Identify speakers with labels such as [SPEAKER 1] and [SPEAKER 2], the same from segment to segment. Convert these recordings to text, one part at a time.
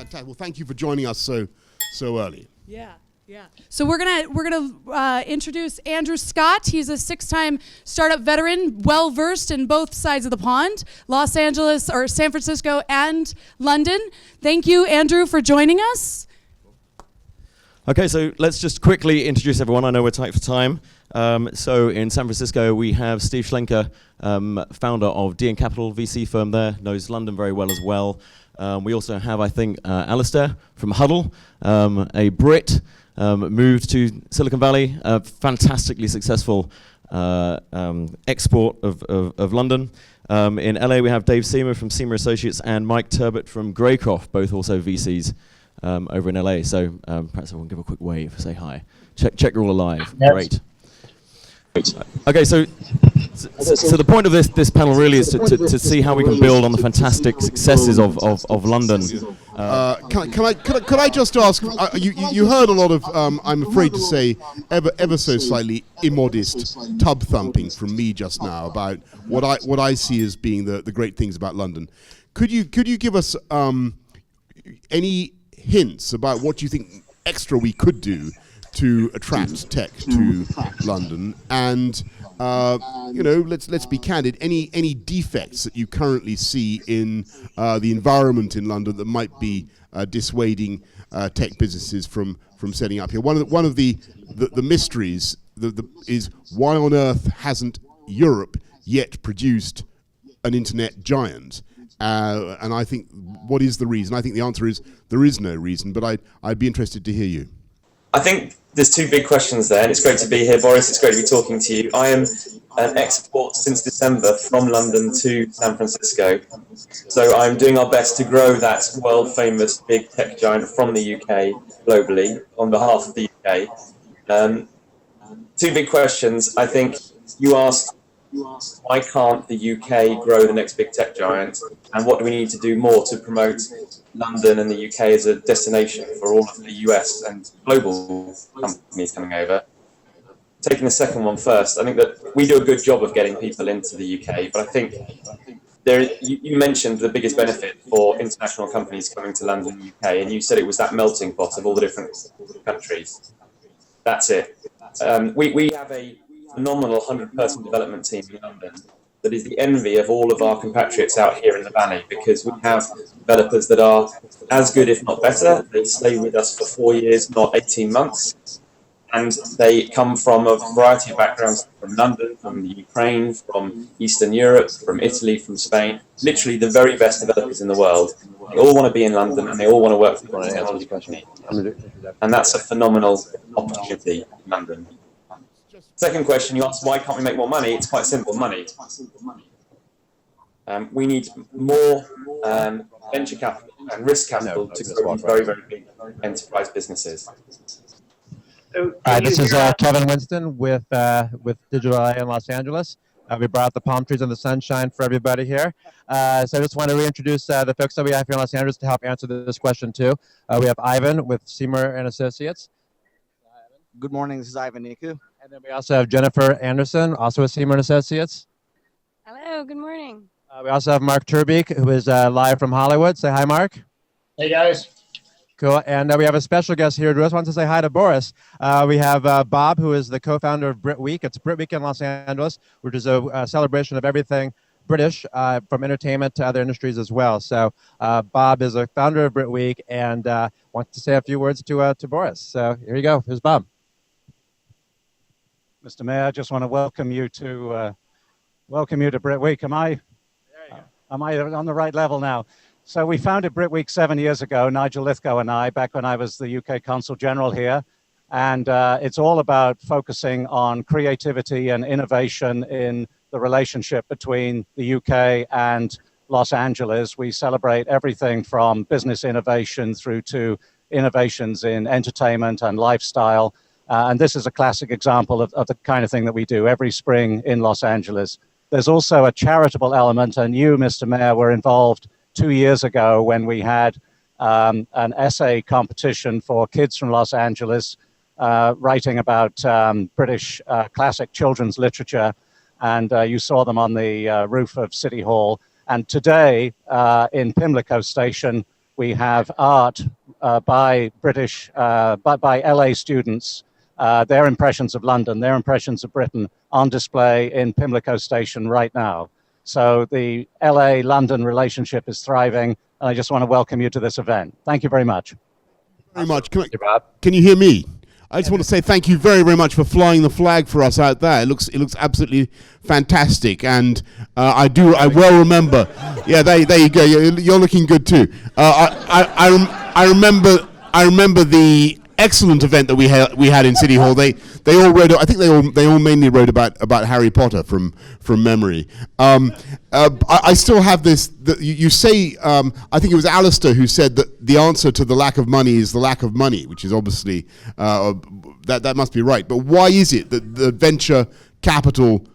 [SPEAKER 1] fantastic. Well, thank you for joining us so early.
[SPEAKER 2] Yeah. So we're gonna introduce Andrew Scott. He's a 6-time startup veteran, well versed in both sides of the pond, Los Angeles or San Francisco and London. Thank you, Andrew, for joining us.
[SPEAKER 3] Okay, so let's just quickly introduce everyone. I know we're tight for time. So in San Francisco, we have Steve Schlenker, founder of DN Capital, VC firm there, knows London very well as well. We also have, I think, Alistair from Huddle, a Brit, moved to Silicon Valley, fantastically successful export of London. In LA, we have Dave Seamer from Seamer Associates and Mike Turbot from Greycroft, both also VCs over in LA. So perhaps everyone give a quick wave, say hi. Check you're all alive. Yep. Great. Okay, so the point of this panel really is to see how we can build on the fantastic successes of London.
[SPEAKER 1] Could I just ask? You heard a lot of I'm afraid to say ever so slightly immodest tub thumping from me just now about what I see as being the great things about London. Could you give us any hints about what you think extra we could do to attract tech to London, and let's be candid. Any defects that you currently see in the environment in London that might be dissuading tech businesses from setting up here? One of the mysteries is why on earth hasn't Europe yet produced an internet giant? And I think, what is the reason? I think the answer is there is no reason. But I'd be interested to hear you.
[SPEAKER 4] I think there's two big questions there, and it's great to be here, Boris. It's great to be talking to you. I am an export since December from London to San Francisco. So I'm doing our best to grow that world-famous big tech giant from the UK globally on behalf of the UK. Two big questions. I think you asked, why can't the UK grow the next big tech giant? And what do we need to do more to promote London and the UK as a destination for all of the US and global companies coming over? Taking the second one first, I think that we do a good job of getting people into the UK, but I think you mentioned the biggest benefit for international companies coming to London and UK, and you said it was that melting pot of all the different countries. That's it. We have a phenomenal 100-person development team in London that is the envy of all of our compatriots out here in the Valley, because we have developers that are as good, if not better. They stay with us for 4 years, not 18 months. And they come from a variety of backgrounds, from London, from the Ukraine, from Eastern Europe, from Italy, from Spain. Literally the very best developers in the world. They all want to be in London, and they all want to work for a technology company. And that's a phenomenal opportunity in London. Second question, you asked, why can't we make more money? It's quite simple, money. We need more venture capital and risk capital to grow very, very big enterprise businesses.
[SPEAKER 5] Hi, this is Kevin Winston with Digital AI in Los Angeles. We brought out the palm trees and the sunshine for everybody here. So I just want to reintroduce the folks that we have here in Los Angeles to help answer this question too. We have Ivan with Seamer and Associates.
[SPEAKER 6] Good morning, this is Ivan Niku.
[SPEAKER 5] And then we also have Jennifer Anderson, also with Seamer and Associates.
[SPEAKER 7] Hello, good morning.
[SPEAKER 5] We also have Mark Turbeek, who is live from Hollywood. Say hi, Mark.
[SPEAKER 8] Hey, guys.
[SPEAKER 5] Cool. And we have a special guest here who just wants to say hi to Boris. We have Bob, who is the co-founder of Brit Week. It's Brit Week in Los Angeles, which is a celebration of everything British, from entertainment to other industries as well. So Bob is a founder of Brit Week and wants to say a few words to Boris. So here you go. Here's Bob.
[SPEAKER 8] Mr. Mayor, I just want to welcome you to Brit Week. Am I on the right level now? So we founded Brit Week 7 years ago, Nigel Lithgow and I, back when I was the UK Consul General here. And it's all about focusing on creativity and innovation in the relationship between the UK and Los Angeles. We celebrate everything from business innovation through to innovations in entertainment and lifestyle. And this is a classic example of the kind of thing that we do every spring in Los Angeles. There's also a charitable element, and you, Mr. Mayor, were involved 2 years ago when we had an essay competition for kids from Los Angeles writing about British classic children's literature, and you saw them on the roof of City Hall. And today in Pimlico Station, We have art by British, by LA students, their impressions of London, their impressions of Britain on display in Pimlico Station right now. So the LA-London relationship is thriving, and I just want to welcome you to this event. Thank you very much.
[SPEAKER 1] Very much. Can you hear me? I just want to say thank you very, very much for flying the flag for us out there. It looks absolutely fantastic, and I well remember. Yeah, there you go. You're looking good too. I remember the excellent event that we had in City Hall. They all wrote. I think they all mainly wrote about Harry Potter from memory. I still have this. You say I think it was Alistair who said that the answer to the lack of money is the lack of money, which is obviously that must be right. But why is it that the venture capital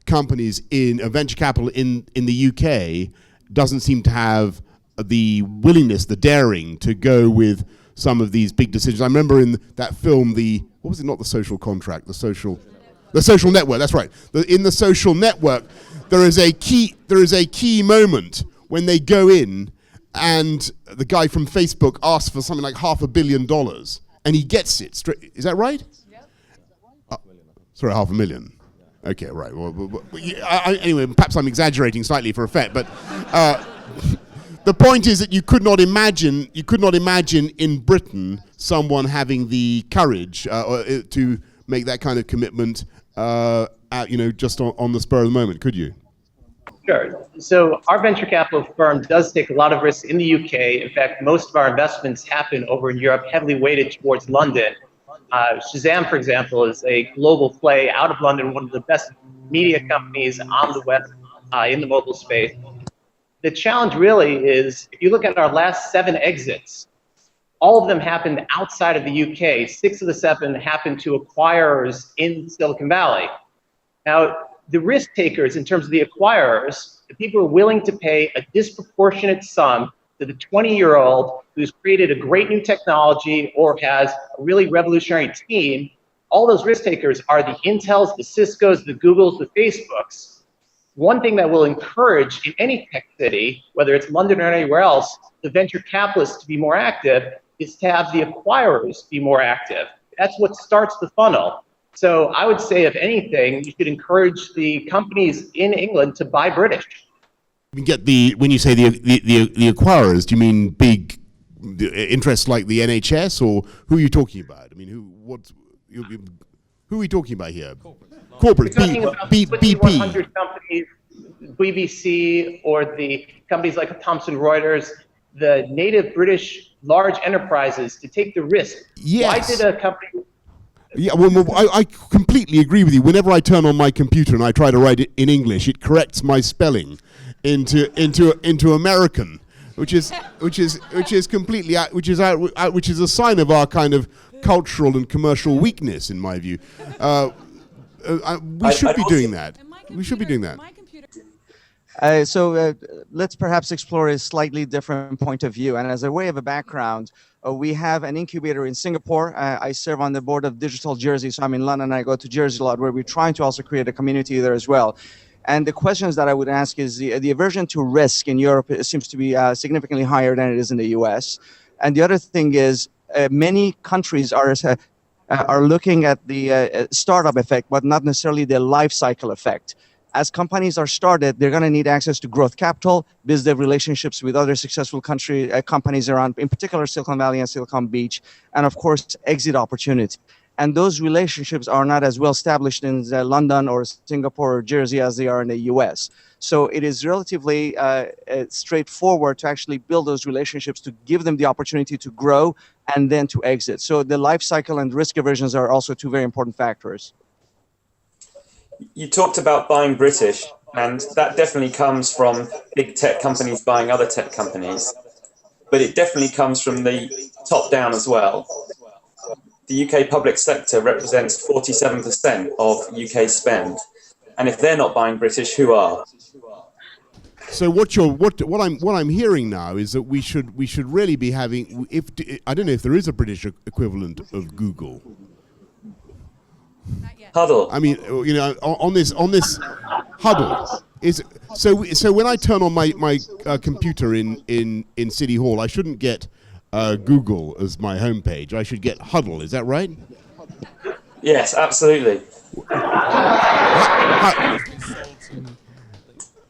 [SPEAKER 1] companies venture capital in the UK doesn't seem to have the willingness, the daring to go with some of these big decisions? I remember in that film, what was it? Not The Social Contract, The Social Network. That's right. In The Social Network, there is a key moment when they go in, and the guy from Facebook asks for something like $500 million, and he gets it straight. Is that right? Yep. Sorry, $500,000. Okay, right. Well, anyway, perhaps I'm exaggerating slightly for effect, but. The point is that you could not imagine in Britain someone having the courage to make that kind of commitment, just on the spur of the moment, could you?
[SPEAKER 9] Sure. So our venture capital firm does take a lot of risks in the UK. In fact, most of our investments happen over in Europe, heavily weighted towards London. Shazam, for example, is a global play out of London, one of the best media companies on the web in the mobile space. The challenge really is, if you look at our last 7 exits, all of them happened outside of the UK. 6 of the 7 happened to acquirers in Silicon Valley. Now, the risk takers in terms of the acquirers, the people who are willing to pay a disproportionate sum to the 20-year-old who's created a great new technology or has a really revolutionary team, all those risk takers are the Intels, the Ciscos, the Googles, the Facebooks. One thing that will encourage in any tech city, whether it's London or anywhere else, the venture capitalists to be more active is to have the acquirers be more active. That's what starts the funnel. So I would say, if anything, you should encourage the companies in England to buy British.
[SPEAKER 1] You get when you say the acquirers, do you mean big interests like the NHS, or who are you talking about? I mean, who are we talking about here? Corporate, BP.
[SPEAKER 9] 100 companies, BBC, or the companies like Thomson Reuters, the native British large enterprises to take the risk.
[SPEAKER 1] Yes.
[SPEAKER 9] Why did a company...
[SPEAKER 1] Yeah, well, I completely agree with you. Whenever I turn on my computer and I try to write it in English, it corrects my spelling into American, which is completely which is a sign of our kind of cultural and commercial weakness, in my view. We should be doing that. We should be doing that.
[SPEAKER 6] So let's perhaps explore a slightly different point of view. And as a way of a background, we have an incubator in Singapore. I serve on the board of Digital Jersey, so I'm in London. I go to Jersey a lot, where we're trying to also create a community there as well. And the questions that I would ask is the aversion to risk in Europe seems to be significantly higher than it is in the US. And the other thing is many countries are looking at the startup effect, but not necessarily the life cycle effect. As companies are started, they're going to need access to growth capital, build their relationships with other successful companies around, in particular Silicon Valley and Silicon Beach, and of course, exit opportunity. And those relationships are not as well established in London or Singapore or Jersey as they are in the US. So it is relatively straightforward to actually build those relationships, to give them the opportunity to grow and then to exit. So the life cycle and risk aversions are also 2 very important factors.
[SPEAKER 4] You talked about buying British, and that definitely comes from big tech companies buying other tech companies, but it definitely comes from the top down as well. The UK public sector represents 47% of UK spend, and if they're not buying British, who are?
[SPEAKER 1] So what I'm hearing now is that we should really be having, I don't know if there is a British equivalent of Google.
[SPEAKER 4] Huddle.
[SPEAKER 1] I mean, on this Huddle. So when I turn on my computer in City Hall, I shouldn't get Google as my homepage. I should get Huddle. Is that right?
[SPEAKER 4] Yes, absolutely.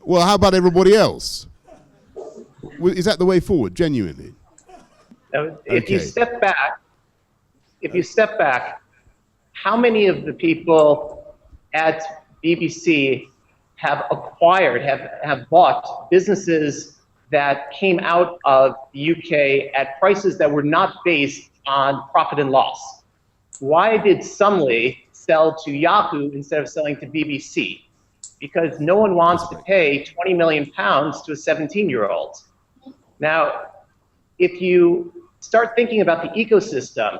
[SPEAKER 1] Well, how about everybody else? Is that the way forward? Genuinely.
[SPEAKER 9] If you step back, how many of the people at BBC have acquired, have bought businesses that came out of the UK at prices that were not based on profit and loss? Why did Sumley sell to Yahoo instead of selling to BBC? Because no one wants to pay £20 million to a 17-year-old. Now, if you start thinking about the ecosystem,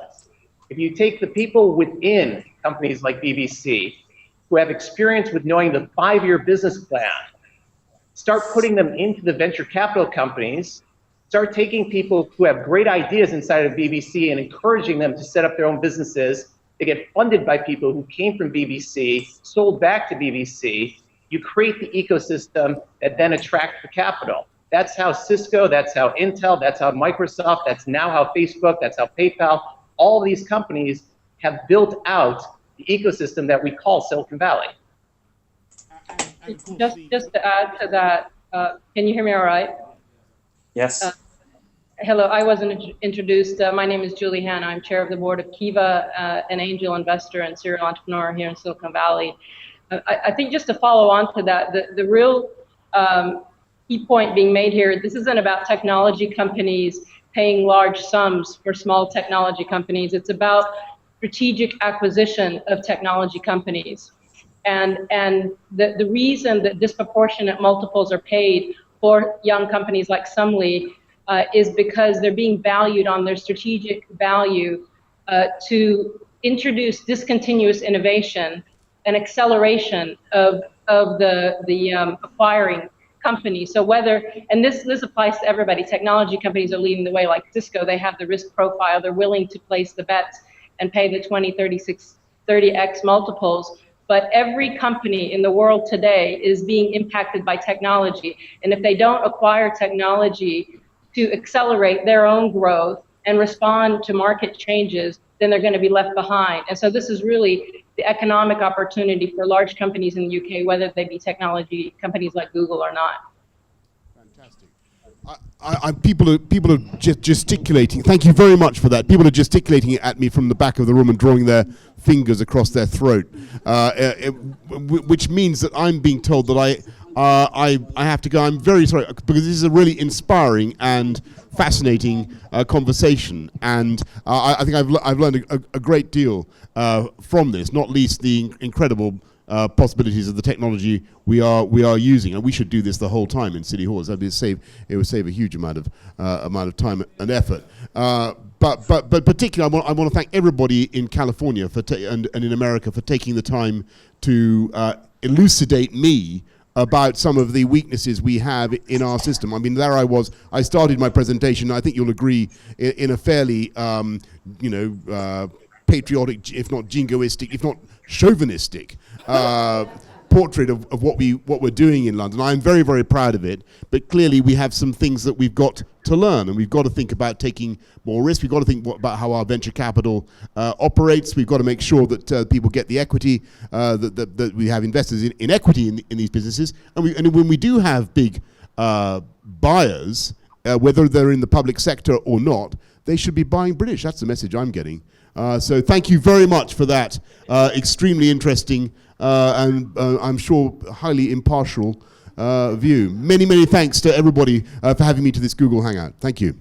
[SPEAKER 9] if you take the people within companies like BBC who have experience with knowing the 5-year business plan, start putting them into the venture capital companies, start taking people who have great ideas inside of BBC and encouraging them to set up their own businesses. They get funded by people who came from BBC, sold back to BBC. You create the ecosystem that then attracts the capital. That's how Cisco, that's how Intel, that's how Microsoft, that's now how Facebook, that's how PayPal, all these companies have built out the ecosystem that we call Silicon Valley.
[SPEAKER 10] Just to add to that, can you hear me all right?
[SPEAKER 4] Yes.
[SPEAKER 10] Hello, I wasn't introduced. My name is Julie Hanna. I'm chair of the board of Kiva, an angel investor and serial entrepreneur here in Silicon Valley. I think just to follow on to that, the real key point being made here, this isn't about technology companies paying large sums for small technology companies. It's about strategic acquisition of technology companies. And the reason that disproportionate multiples are paid for young companies like Sumley is because they're being valued on their strategic value to introduce discontinuous innovation and acceleration of the acquiring company. So whether, and this applies to everybody, technology companies are leading the way like Cisco. They have the risk profile. They're willing to place the bets and pay the 20, 36, 30x multiples. But every company in the world today is being impacted by technology. And if they don't acquire technology to accelerate their own growth and respond to market changes, then they're going to be left behind. And so this is really the economic opportunity for large companies in the UK, whether they be technology companies like Google or not.
[SPEAKER 1] Fantastic. People are gesticulating. Thank you very much for that. People are gesticulating at me from the back of the room and drawing their fingers across their throat, which means that I'm being told that I have to go. I'm very sorry, because this is a really inspiring and fascinating conversation, and I think I've learned a great deal from this, not least the incredible possibilities of the technology we are using, and we should do this the whole time in City Hall. It would save a huge amount of time and effort. But particularly, I want to thank everybody in California and in America for taking the time to elucidate me about some of the weaknesses we have in our system. I mean, there I was. I started my presentation, I think you'll agree, in a fairly, patriotic, if not jingoistic, if not chauvinistic portrait of what we're doing in London. I'm very, very proud of it, but clearly we have some things that we've got to learn, and we've got to think about taking more risk. We've got to think about how our venture capital operates. We've got to make sure that people get the equity, that we have investors in equity in these businesses. And when we do have big buyers, whether they're in the public sector or not, they should be buying British. That's the message I'm getting. So thank you very much for that extremely interesting and I'm sure highly impartial view. Many, many thanks to everybody for having me to this Google Hangout. Thank you.